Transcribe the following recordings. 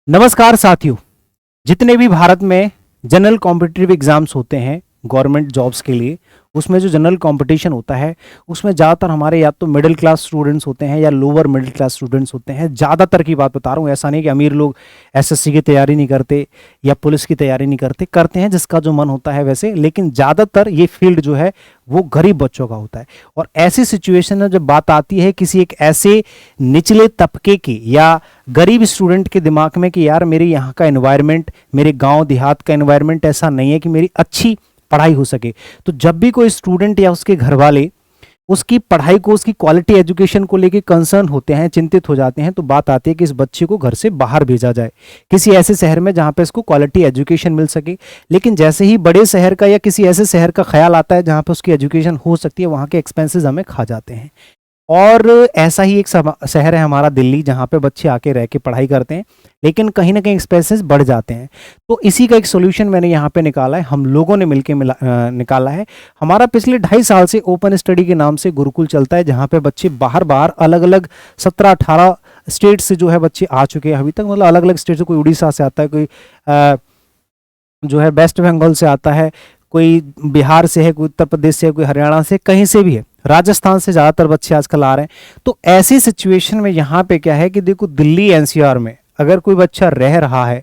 नमस्कार साथियों। जितने भी भारत में जनरल कॉम्पिटिटिव एग्जाम्स होते हैं गवर्नमेंट जॉब्स के लिए, उसमें जो जनरल कंपटीशन होता है उसमें ज़्यादातर हमारे या तो मिडिल क्लास स्टूडेंट्स होते हैं या लोअर मिडिल क्लास स्टूडेंट्स होते हैं। ज़्यादातर की बात बता रहा हूँ, ऐसा नहीं कि अमीर लोग एसएससी की तैयारी नहीं करते या पुलिस की तैयारी नहीं करते, करते हैं जिसका जो मन होता है वैसे, लेकिन ज़्यादातर ये फील्ड जो है वो गरीब बच्चों का होता है। और ऐसी सिचुएशन में जब बात आती है किसी एक ऐसे निचले तबके की या गरीब स्टूडेंट के दिमाग में कि यार मेरे यहाँ का एनवायरनमेंट, मेरे गांव देहात का एनवायरनमेंट ऐसा नहीं है कि मेरी अच्छी पढ़ाई हो सके, तो जब भी कोई स्टूडेंट या उसके घर वाले उसकी पढ़ाई को, उसकी क्वालिटी एजुकेशन को लेके कंसर्न होते हैं, चिंतित हो जाते हैं, तो बात आती है कि इस बच्चे को घर से बाहर भेजा जाए किसी ऐसे शहर में जहां पे इसको क्वालिटी एजुकेशन मिल सके। लेकिन जैसे ही बड़े शहर का या किसी ऐसे शहर का ख्याल आता है जहां पे उसकी एजुकेशन हो सकती है, वहां के एक्सपेंसेस हमें खा जाते हैं। और ऐसा ही एक शहर है हमारा दिल्ली, जहाँ पे बच्चे आके रह के पढ़ाई करते हैं, लेकिन कहीं ना कहीं एक्सपेंसेस बढ़ जाते हैं। तो इसी का एक सोल्यूशन मैंने यहाँ पे निकाला है, हम लोगों ने मिलके निकाला है। हमारा पिछले 2.5 साल से ओपन स्टडी के नाम से गुरुकुल चलता है, जहाँ पे बच्चे बाहर बाहर अलग अलग 17-18 स्टेट से जो है बच्चे आ चुके हैं अभी तक। मतलब अलग अलग स्टेट से, कोई उड़ीसा से आता है, कोई जो है वेस्ट बंगाल से आता है, कोई बिहार से है, कोई उत्तर प्रदेश से है, कोई हरियाणा से, कहीं से भी है, राजस्थान से ज़्यादातर बच्चे आजकल आ रहे हैं। तो ऐसी सिचुएशन में यहाँ पे क्या है कि देखो, दिल्ली एनसीआर में अगर कोई बच्चा रह रहा है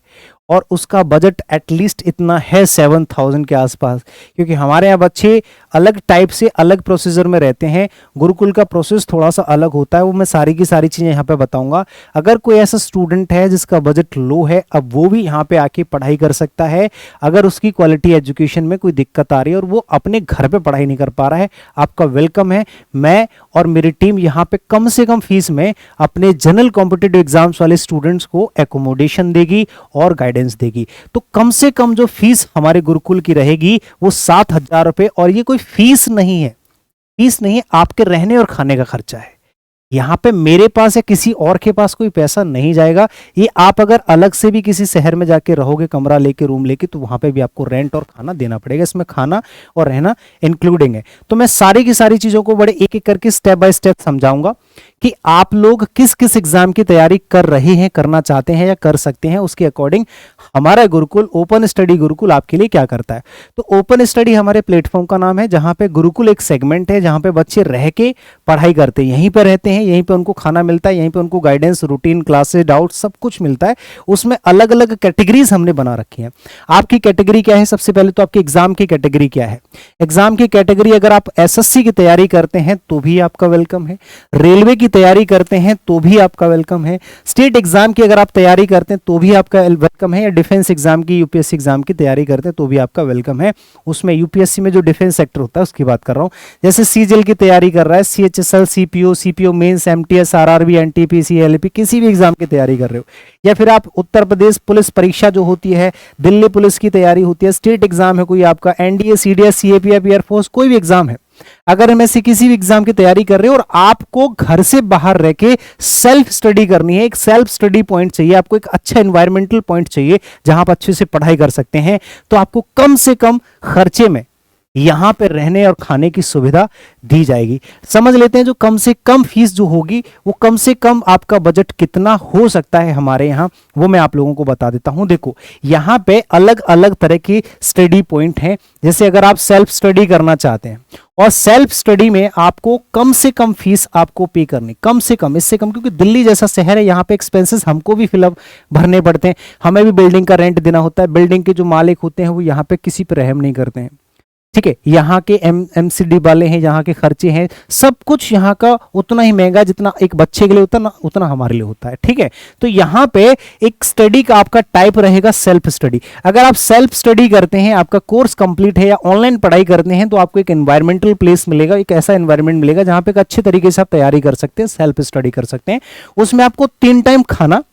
और उसका बजट एटलीस्ट इतना है 7,000 के आसपास, क्योंकि हमारे यहाँ बच्चे अलग टाइप से अलग प्रोसीजर में रहते हैं, गुरुकुल का प्रोसेस थोड़ा सा अलग होता है, वो मैं सारी की सारी चीज़ें यहाँ पे बताऊंगा। अगर कोई ऐसा स्टूडेंट है जिसका बजट लो है, अब वो भी यहाँ पे आके पढ़ाई कर सकता है। अगर उसकी क्वालिटी एजुकेशन में कोई दिक्कत आ रही है और वो अपने घर पर पढ़ाई नहीं कर पा रहा है, आपका वेलकम है। मैं और मेरी टीम यहाँ पे कम से कम फीस में अपने जनरल कॉम्पिटिटिव एग्जाम्स वाले स्टूडेंट्स को एकोमोडेशन देगी और गाइडेंस देगी। तो कम से कम जो फीस हमारे गुरुकुल की रहेगी वो 7,000 रुपए। और ये कोई फीस नहीं है, फीस नहीं है, आपके रहने और खाने का खर्चा है। यहाँ पे मेरे पास या किसी और के पास कोई पैसा नहीं जाएगा। ये आप अगर अलग से भी किसी शहर में जाके रहोगे, कमरा लेके, रूम लेके, तो वहां पे भी आपको रेंट और खाना देना पड़ेगा। इसमें खाना और रहना इंक्लूडिंग है। तो मैं सारी की सारी चीजों को बड़े एक एक करके स्टेप बाय स्टेप समझाऊंगा कि आप लोग किस किस एग्जाम की तैयारी कर रहे हैं, करना चाहते हैं या कर सकते हैं, उसके अकॉर्डिंग हमारा गुरुकुल ओपन स्टडी गुरुकुल आपके लिए क्या करता है। तो ओपन स्टडी हमारे प्लेटफॉर्म का नाम है, जहां पे गुरुकुल एक सेगमेंट है जहां पे बच्चे रह के पढ़ाई करते हैं, यहीं पर रहते हैं, यहीं पे उनको खाना मिलता है, यहीं पे उनको गाइडेंस, रूटीन, क्लासेस, डाउट सब कुछ मिलता है। उसमें अलग अलग कैटेगरीज हमने बना रखी हैं। आपकी कैटेगरी क्या है? सबसे पहले तो आपकी एग्जाम की कैटेगरी क्या है। एग्जाम की कैटेगरी, अगर आप एसएससी की तैयारी करते हैं तो भी आपका वेलकम है, रेलवे की तैयारी करते हैं तो भी आपका वेलकम है, स्टेट एग्जाम की अगर आप तैयारी करते हैं तो भी आपका वेलकम है, या डिफेंस एग्जाम की, यूपीएससी एग्जाम की तैयारी करते हैं तो भी आपका वेलकम है। उसमें यूपीएससी में जो डिफेंस सेक्टर होता है उसकी बात कर रहा हूं। जैसे सीजीएल की तैयारी कर रहा है, CHSL, CPO mains, MTS, RRB, NTPC, LP, किसी भी एग्जाम की तैयारी कर रहे हो, या फिर आप उत्तर प्रदेश पुलिस परीक्षा जो होती है, दिल्ली पुलिस की तैयारी होती है, स्टेट एग्जाम है कोई आपका, एनडीए, सीडीएस, सीएपीएफ, एयरफोर्स, कोई भी एग्जाम है, अगर मैं से किसी भी एग्जाम की तैयारी कर रहे हो और आपको घर से बाहर रह के सेल्फ स्टडी करनी है, एक सेल्फ स्टडी पॉइंट चाहिए, आपको एक अच्छा एनवायरमेंटल पॉइंट चाहिए जहां आप अच्छे से पढ़ाई कर सकते हैं, तो आपको कम से कम खर्चे में यहां पे रहने और खाने की सुविधा दी जाएगी। समझ लेते हैं जो कम से कम फीस जो होगी वो कम से कम आपका बजट कितना हो सकता है हमारे यहां, वो मैं आप लोगों को बता देता हूं। देखो, यहां पे अलग अलग तरह की स्टडी पॉइंट हैं। जैसे अगर आप सेल्फ स्टडी करना चाहते हैं और सेल्फ स्टडी में आपको कम से कम फीस आपको पे करनी, कम से कम, इससे कम, क्योंकि दिल्ली जैसा शहर है, यहाँ पे एक्सपेंसेस हमको भी फिलअप भरने पड़ते हैं, हमें भी बिल्डिंग का रेंट देना होता है, बिल्डिंग के जो मालिक होते हैं वो यहाँ पे किसी पर रहम नहीं करते हैं, ठीक है। यहाँ के एमसीडी वाले हैं, यहाँ के खर्चे हैं, सब कुछ यहाँ का उतना ही महंगा जितना एक बच्चे के लिए उतना हमारे लिए होता है, ठीक है। तो यहाँ पे एक स्टडी का आपका टाइप रहेगा सेल्फ स्टडी। अगर आप सेल्फ स्टडी करते हैं, आपका कोर्स कंप्लीट है या ऑनलाइन पढ़ाई करते हैं, तो आपको एक एनवायरमेंटल प्लेस मिलेगा, एक ऐसा एनवायरमेंट मिलेगा जहां पे एक अच्छे तरीके से आप तैयारी कर सकते हैं, सेल्फ स्टडी कर सकते हैं। उसमें आपको 3 टाइम खाना,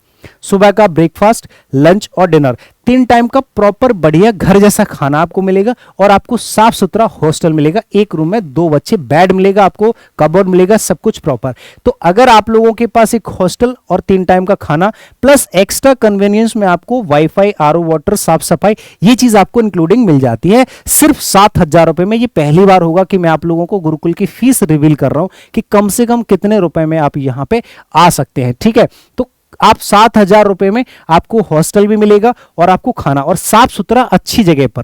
सुबह का ब्रेकफास्ट, लंच और डिनर, 3 टाइम का प्रॉपर बढ़िया घर जैसा खाना आपको मिलेगा, और आपको साफ सुथरा हॉस्टल मिलेगा, एक रूम में 2 बच्चे, बेड मिलेगा, आपको कबोर्ड मिलेगा, सब कुछ प्रॉपर। तो अगर आप लोगों के पास एक हॉस्टल और 3 टाइम का खाना प्लस एक्स्ट्रा कन्वीनियंस में आपको वाईफाई, आरओ वाटर, साफ सफाई, ये चीज आपको इंक्लूडिंग मिल जाती है सिर्फ 7,000 रुपए में। ये पहली बार होगा कि मैं आप लोगों को गुरुकुल की फीस रिवील कर रहा हूं कि कम से कम कितने रुपए में आप यहां पे आ सकते हैं, ठीक है। तो आप 7,000 रुपए में आपको हॉस्टल भी मिलेगा और आपको खाना, और साफ सुथरा अच्छी जगह पर,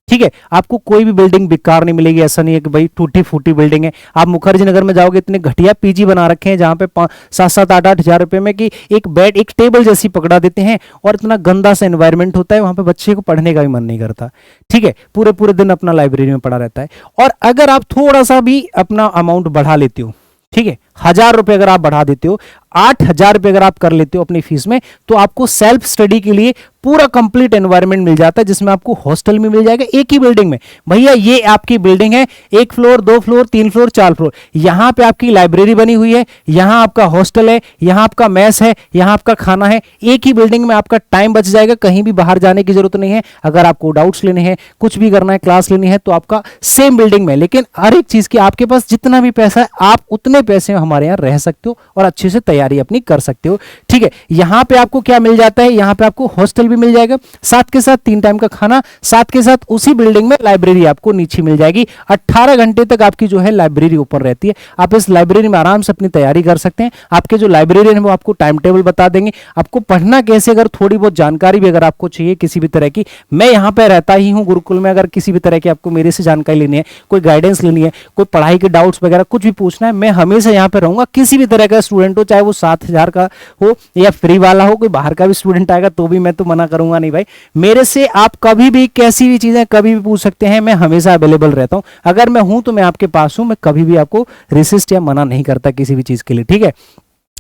ठीक है। आपको कोई भी बिल्डिंग बेकार नहीं मिलेगी, ऐसा नहीं है कि भाई टूटी फूटी बिल्डिंग है। आप मुखर्जी नगर में जाओगे, इतने घटिया पीजी बना रखे हैं जहां पे 7-8 हज़ार रुपए में कि एक बेड एक टेबल जैसी पकड़ा देते हैं, और इतना गंदा सा एनवायरनमेंट होता है, वहां पे बच्चे को पढ़ने का भी मन नहीं करता, ठीक है। पूरे पूरे दिन अपना लाइब्रेरी में पड़ा रहता है। और अगर आप थोड़ा सा भी अपना अमाउंट बढ़ा लेते हो, ठीक है, 1,000 रुपए अगर आप बढ़ा देते हो, 8,000 रुपए अगर आप कर लेते हो अपनी फीस में, तो आपको सेल्फ स्टडी के लिए पूरा कंप्लीट एनवायरनमेंट मिल जाता है, जिसमें आपको हॉस्टल में मिल जाएगा एक ही बिल्डिंग में। भैया ये आपकी बिल्डिंग है, 1 फ्लोर 2 फ्लोर 3 फ्लोर 4 फ्लोर, यहां पे आपकी लाइब्रेरी बनी हुई है, यहां आपका हॉस्टल है, यहां आपका मेस है, यहां आपका खाना है, एक ही बिल्डिंग में आपका टाइम बच जाएगा, कहीं भी बाहर जाने की जरूरत नहीं है। अगर आपको डाउट्स लेने हैं, कुछ भी करना है, क्लास लेनी है, तो आपका सेम बिल्डिंग में, लेकिन हर एक चीज की आपके पास जितना भी पैसा है, आप उतने पैसे में हमारे यहाँ रह सकते हो और अच्छे से तैयारी अपनी कर सकते हो, ठीक है। यहां पे आपको क्या मिल जाता है, यहां पे आपको हॉस्टल भी मिल जाएगा, साथ के साथ 3 टाइम का खाना, साथ के साथ उसी बिल्डिंग में लाइब्रेरी आपको नीचे मिल जाएगी। 18 घंटे तक आपकी जो है लाइब्रेरी ओपन रहती है। आप इस लाइब्रेरी में आराम से अपनी तैयारी कर सकते हैं। आपके जो लाइब्रेरियन है वो आपको टाइम टेबल बता देंगे, आपको पढ़ना कैसे, अगर थोड़ी बहुत जानकारी भी अगर आपको चाहिए किसी भी तरह की, मैं यहाँ पे रहता ही हूँ गुरुकुल में, अगर किसी भी तरह की आपको मेरे से जानकारी लेनी है, कोई गाइडेंस लेनी है, कोई पढ़ाई के डाउट्स वगैरह कुछ भी पूछना है, मैं हमेशा यहाँ पे रहूंगा। किसी भी तरह का स्टूडेंट हो, चाहे वो 7,000 का हो या फ्री वाला हो, कोई बाहर का भी स्टूडेंट आएगा तो भी मैं तो मना करूंगा नहीं भाई। मेरे से आप कभी भी कैसी भी चीजें कभी भी पूछ सकते हैं, मैं हमेशा अवेलेबल रहता हूं। अगर मैं हूं तो मैं आपके पास हूं, मैं कभी भी आपको रेसिस्ट या मना नहीं करता किसी भी चीज के लिए, ठीक है।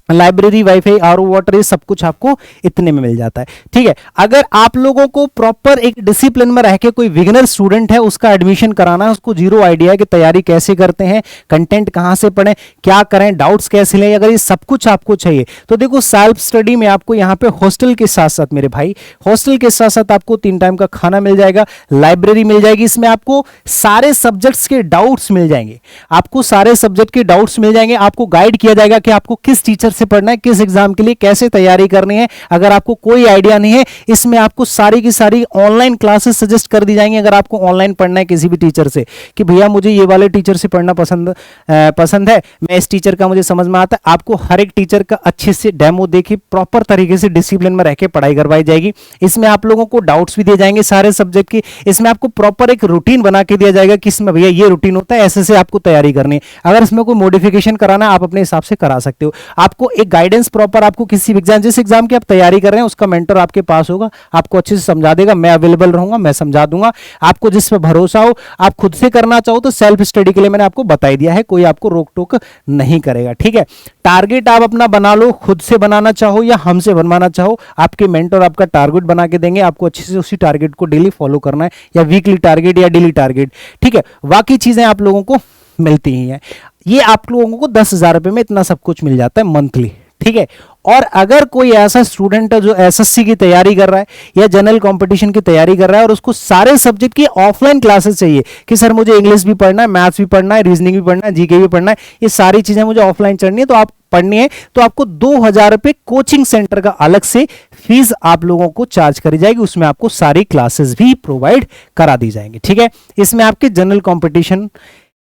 लाइब्रेरी, वाईफाई, आरओ वाटर, ये सब कुछ आपको इतने में मिल जाता है, ठीक है। अगर आप लोगों को प्रॉपर एक डिसिप्लिन में रह के, कोई बिगिनर स्टूडेंट है उसका एडमिशन कराना है, उसको जीरो आइडिया है कि तैयारी कैसे करते हैं, कंटेंट कहां से पढ़ें, क्या करें, डाउट्स कैसे लें, अगर ये सब कुछ आपको चाहिए तो देखो सेल्फ स्टडी में आपको यहाँ पे हॉस्टल के साथ साथ मेरे भाई, हॉस्टल के साथ साथ आपको 3 टाइम का खाना मिल जाएगा, लाइब्रेरी मिल जाएगी, इसमें आपको सारे सब्जेक्ट्स के डाउट्स मिल जाएंगे, आपको सारे सब्जेक्ट के डाउट्स मिल जाएंगे, आपको गाइड किया जाएगा कि आपको किस टीचर से पढ़ना है, किस एग्जाम के लिए कैसे तैयारी करनी है। अगर आपको कोई आइडिया नहीं है, इसमें आपको सारी की सारी ऑनलाइन क्लासेस सजेस्ट कर दी जाएंगी। अगर आपको ऑनलाइन पढ़ना है किसी भी टीचर से कि भैया मुझे ये वाले टीचर से पढ़ना पसंद है, मैं इस टीचर का मुझे समझ में आता है, आपको हर एक टीचर का अच्छे से डेमो देके प्रॉपर तरीके से डिसिप्लिन में रह के पढ़ाई करवाई जाएगी। इसमें आप लोगों को डाउट्स भी दिए जाएंगे सारे सब्जेक्ट की। इसमें आपको प्रॉपर एक रूटीन बना के दिया जाएगा कि इसमें भैया ये रूटीन होता है, ऐसे से आपको तैयारी करनी है। अगर इसमें कोई मॉडिफिकेशन कराना है आप अपने हिसाब से करा सकते हो। आपको एक गाइडेंस प्रॉपर, आपको किसी एग्जाम, जिस एग्जाम की आप तैयारी कर रहे हैं उसका मेंटर आपके पास होगा, आपको अच्छे से समझा देगा, मैं अवेलेबल रहूंगा, मैं समझा दूंगा। आपको जिस पर भरोसा हो, आप खुद से करना चाहो तो सेल्फ स्टडी के लिए मैंने आपको बता दिया है, कोई आपको रोक टोक नहीं करेगा, ठीक है। टारगेट आप अपना बना लो, खुद से बनाना चाहो या हमसे बनवाना चाहो, आपके मेंटर आपका टारगेट बना के देंगे, आपको अच्छे से उसी टारगेट को डेली फॉलो करना है, या वीकली टारगेट या डेली टारगेट, ठीक है। बाकी चीजें आप लोगों को मिलती ही हैं। ये आप लोगों को 10,000 रुपए में इतना सब कुछ मिल जाता है मंथली, ठीक है। और अगर कोई ऐसा स्टूडेंट है जो एसएससी की तैयारी कर रहा है या जनरल कंपटीशन की तैयारी कर रहा है और उसको सारे सब्जेक्ट की ऑफलाइन क्लासेस चाहिए कि सर मुझे इंग्लिश भी पढ़ना है, मैथ्स भी पढ़ना है, रीजनिंग भी पढ़ना है, जीके भी पढ़ना है, ये सारी चीजें मुझे ऑफलाइन चढ़नी है, तो आप पढ़नी है तो आपको 2,000 रुपए कोचिंग सेंटर का अलग से फीस आप लोगों को चार्ज करी जाएगी। उसमें आपको सारी क्लासेस भी प्रोवाइड करा दी जाएंगी, ठीक है। इसमें आपके जनरल कंपटीशन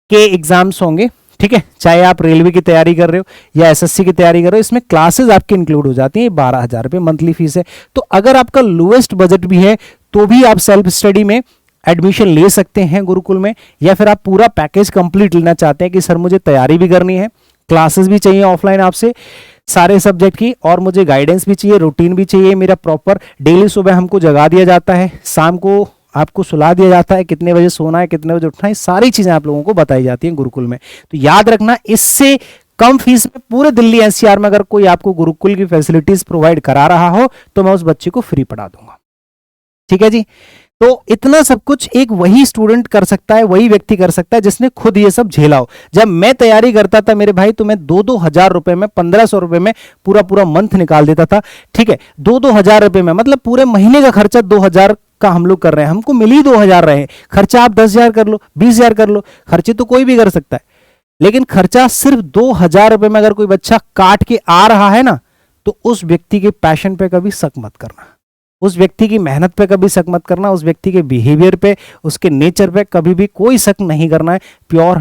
के एग्जाम्स होंगे, ठीक है, चाहे आप रेलवे की तैयारी कर रहे हो या एसएससी की तैयारी कर रहे हो, इसमें क्लासेस आपके इंक्लूड हो जाती हैं। 12,000 रुपए मंथली फीस है। तो अगर आपका लोएस्ट बजट भी है तो भी आप सेल्फ स्टडी में एडमिशन ले सकते हैं गुरुकुल में, या फिर आप पूरा पैकेज कंप्लीट लेना चाहते हैं कि सर मुझे तैयारी भी करनी है, क्लासेस भी चाहिए ऑफलाइन आपसे सारे सब्जेक्ट की, और मुझे गाइडेंस भी चाहिए, रूटीन भी चाहिए मेरा प्रॉपर, डेली सुबह हमको जगा दिया जाता है, शाम को आपको सुला दिया जाता है, कितने बजे सोना है, कितने बजे उठना है, सारी चीजें आप लोगों को बताई जाती हैं गुरुकुल में। तो याद रखना, इससे कम फीस में पूरे दिल्ली एनसीआर में अगर कोई आपको गुरुकुल की फैसिलिटीज प्रोवाइड करा रहा हो तो मैं उस बच्चे को फ्री पढ़ा दूंगा, ठीक है जी। तो इतना सब कुछ एक वही स्टूडेंट कर सकता है, वही व्यक्ति कर सकता है जिसने खुद ये सब झेला हो। जब मैं तैयारी करता था मेरे भाई, तो मैं 2-2 हजार रुपए में, 1,500 रुपए में पूरा मंथ निकाल देता था, ठीक है। 2-2 हजार रुपए में, मतलब पूरे महीने का खर्चा 2,000 का हम लोग कर रहे हैं, हमको मिल ही 2,000 रहे। खर्चा आप 10,000 कर लो, 20,000 कर लो, खर्चे तो कोई भी कर सकता है, लेकिन खर्चा सिर्फ 2,000 रुपए में अगर कोई बच्चा काट के आ रहा है ना, तो उस व्यक्ति के पैशन पे कभी शक मत करना, उस व्यक्ति की मेहनत पे कभी शक मत करना, उस व्यक्ति के बिहेवियर पे, उसके नेचर पे कभी भी कोई शक नहीं करना है। प्योर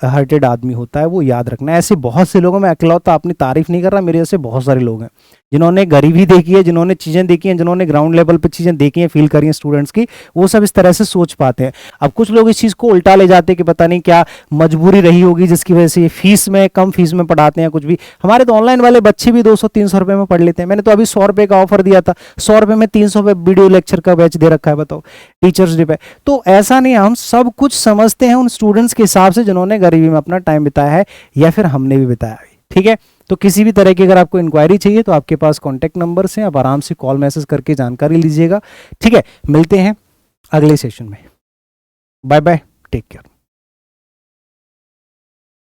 हार्टेड आदमी होता है, वो याद रखना। ऐसे बहुत से लोगों में, अकेलौता अपनी तारीफ नहीं कर रहा, मेरे जैसे बहुत सारे लोग हैं जिन्होंने गरीबी देखी है, जिन्होंने चीज़ें देखी हैं, जिन्होंने ग्राउंड लेवल पर चीज़ें देखी हैं, फील करी हैं स्टूडेंट्स की, वो सब इस तरह से सोच पाते हैं। अब कुछ लोग इस चीज़ को उल्टा ले जाते हैं कि पता नहीं क्या मजबूरी रही होगी जिसकी वजह से ये फीस में, कम फीस में पढ़ाते हैं कुछ भी। हमारे तो ऑनलाइन वाले बच्चे भी 200-300 रुपये में पढ़ लेते हैं। मैंने तो अभी 100 रुपये का ऑफर दिया था, 100 रुपये में 300 रुपये वीडियो लेक्चर का बैच दे रखा है, बताओ, टीचर्स डे पे। तो ऐसा नहीं, हम सब कुछ समझते हैं उन स्टूडेंट्स के हिसाब से जिन्होंने गरीबी में अपना टाइम बिताया है, या फिर हमने भी बिताया है। ठीक है, तो किसी भी तरह की अगर आपको इंक्वायरी चाहिए तो आपके पास कॉन्टैक्ट नंबर्स हैं, आप आराम से कॉल मैसेज करके जानकारी लीजिएगा। ठीक है, मिलते हैं अगले सेशन में। Bye bye, take care.